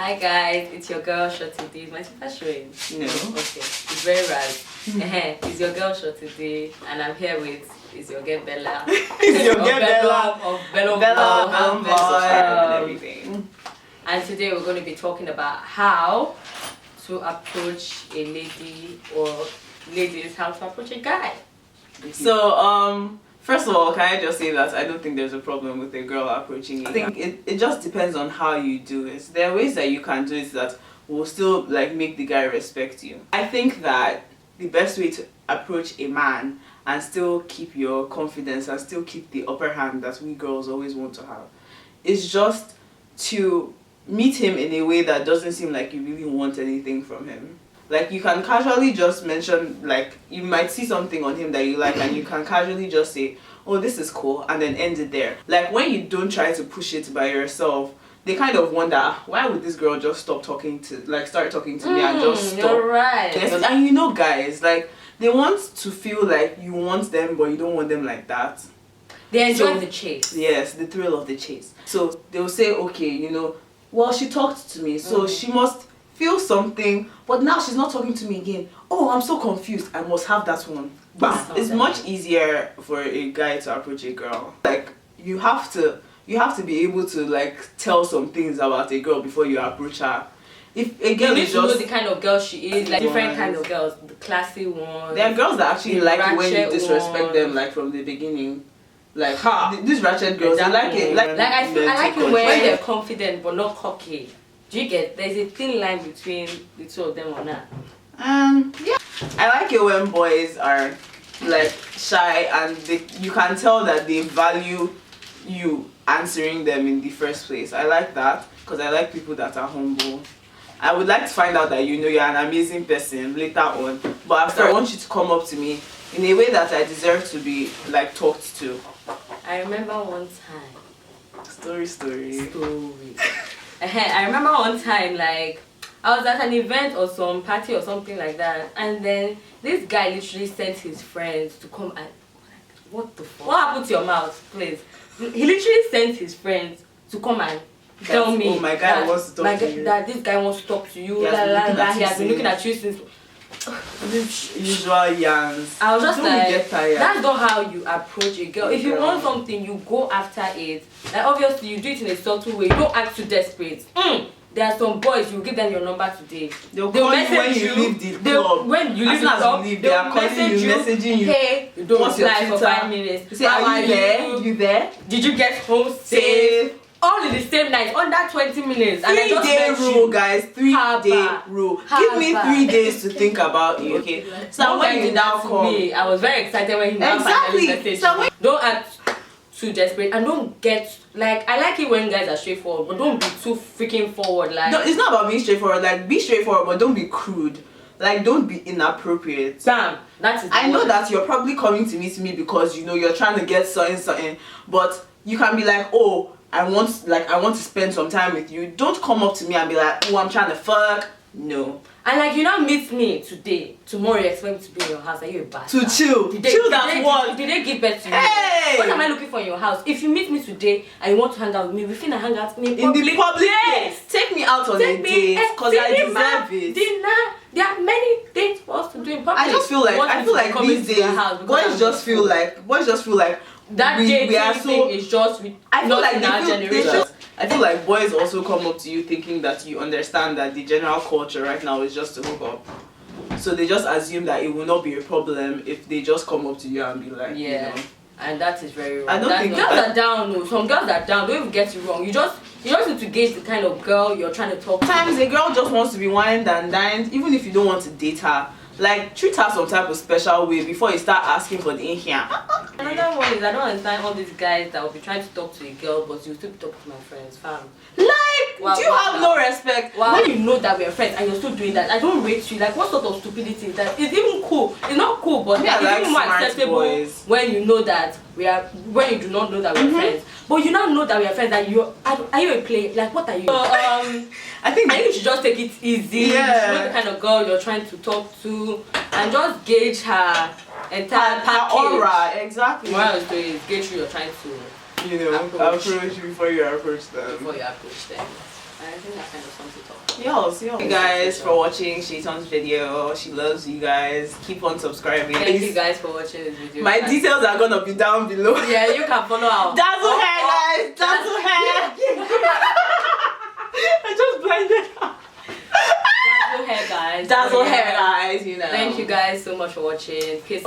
Hi guys, it's your girl Shotty. Is my sister showing? No. Okay, it's very right. It's your girl Shotty, and I'm here with your girl Bella. It's your girl Bella of Bella and everything. And today we're going to be talking about how to approach a lady or ladies, how to approach a guy. So first of all, can I just say that I don't think there's a problem with a girl approaching you. I think it just depends on how you do it. There are ways that you can do it that will still like make the guy respect you. I think that the best way to approach a man and still keep your confidence and still keep the upper hand that we girls always want to have is just to meet him in a way that doesn't seem like you really want anything from him. Like, you can casually just mention, like, you might see something on him that you like and you can casually just say, oh, this is cool, and then end it there. Like, when you don't try to push it by yourself, they kind of wonder, why would this girl just stop talking to, like, start talking to me and just stop? You're right. Yes, and you know, guys, like, they want to feel like you want them, but you don't want them like that. They enjoy the chase. Yes, the thrill of the chase. So they'll say, okay, you know, well, she talked to me, so she must feel something, but now she's not talking to me again. Oh, I'm so confused. I must have that one. But it's much easier for a guy to approach a girl. Like, you have to be able to like tell some things about a girl before you approach her. If a girl you need is to know just the kind of girl she is, like different kind of girls, the classy ones. there are girls that actually the like it when you ratchet disrespect ones. them, like from the beginning. Like these ratchet girls, Exactly. they like it. Like I like it when they're confident but not cocky. Do you get? There's a thin line between the two of them or not? Yeah. I like it when boys are like shy and you can tell that they value you answering them in the first place. I like that because I like people that are humble. I would like to find out that you know you're an amazing person later on, but after I want you to come up to me in a way that I deserve to be like talked to. I remember one time. Story. I remember one time, like, I was at an event or some party or something like that, and then this guy literally sent his friends to come and, what the fuck? What happened to your mouth, please? He literally sent his friends to come and tell me oh, my guy wants to talk to you. That this guy wants to talk to you. He has been looking at you He has been looking at you since. Usual yarns. I was just like, get tired. that's not how you approach a girl. If you want something, you go after it. Like, obviously, you do it in a subtle way. You don't act too desperate. There are some boys, you give them your number today. They'll call you when you leave the club. When you leave the club, they are calling you, messaging you. Hey, you don't What's your reply for Twitter? 5 minutes. You say, are you there? You there? Did you get home safe? All in the same night, under 20 minutes. And I just 3-day met rule, you. guys. 3-day rule. Give me 3 days to think about you, okay? So when you now call me, I was very excited when he now finally messaged So me. Don't act too desperate and don't get, like, I like it when guys are straightforward, but don't be too freaking forward. Like, no, it's not about being straightforward. Like, be straightforward, but don't be crude. Like, don't be inappropriate. Damn, that is I know that you're probably coming to meet me because you know you're trying to get something, but you can be like, oh, I want to spend some time with you. Don't come up to me and be like, oh, I'm trying to fuck. No. And like, you now meet me today, tomorrow you expect me to be in your house. Are you a bastard? To chill. Did they give birth to you? Hey! What am I looking for in your house? If you meet me today and you want to hang out with me, we finna hang out in the public place. Take me out on a date because I deserve it. Dinner. There are many things for us to do in public. I just feel like these days boys just feel like that dating thing is just I feel like in our generation. I feel like boys also come up to you thinking that you understand that the general culture right now is just to hook up. So they just assume that it will not be a problem if they just come up to you and be like, yeah. you know. And that is very wrong. I don't think girls are down, no. Some girls are down. Don't even get it wrong. You just need to gauge the kind of girl you're trying to talk to. Sometimes a girl just wants to be wined and dined, even if you don't want to date her. Like, treat her some type of special way before you start asking for the in here. Another one is I don't understand all these guys that will be trying to talk to a girl, but you still talk to my friends, fam. Like, do you have no respect? When you know that we're friends and you're still doing that, I don't rate you. Like, what sort of stupidity is that? It's even cool. It's not cool, but Yeah, it's like even more smart acceptable boys. when you know that when you do not know that we're friends. But you now know that we're friends. That are you a player? Like, what are you? I think you should just take it easy. Yeah. You should know the kind of girl you're trying to talk to, and just gauge her entire package. aura, exactly. What I was doing is gauge who you're trying to approach you before you approach them. Before you approach them. I think that kind of sums it up. Yes. Thank you guys for watching Shaitan's video. She loves you guys. Keep on subscribing. Thank you guys for watching this video. My details are gonna be down below. Yeah, you can follow our Dazzle hair, guys. Dazzle hair. I just blinded her. Dazzle hair, guys. Dazzle hair, guys. You know. Thank you guys so much for watching. Kiss.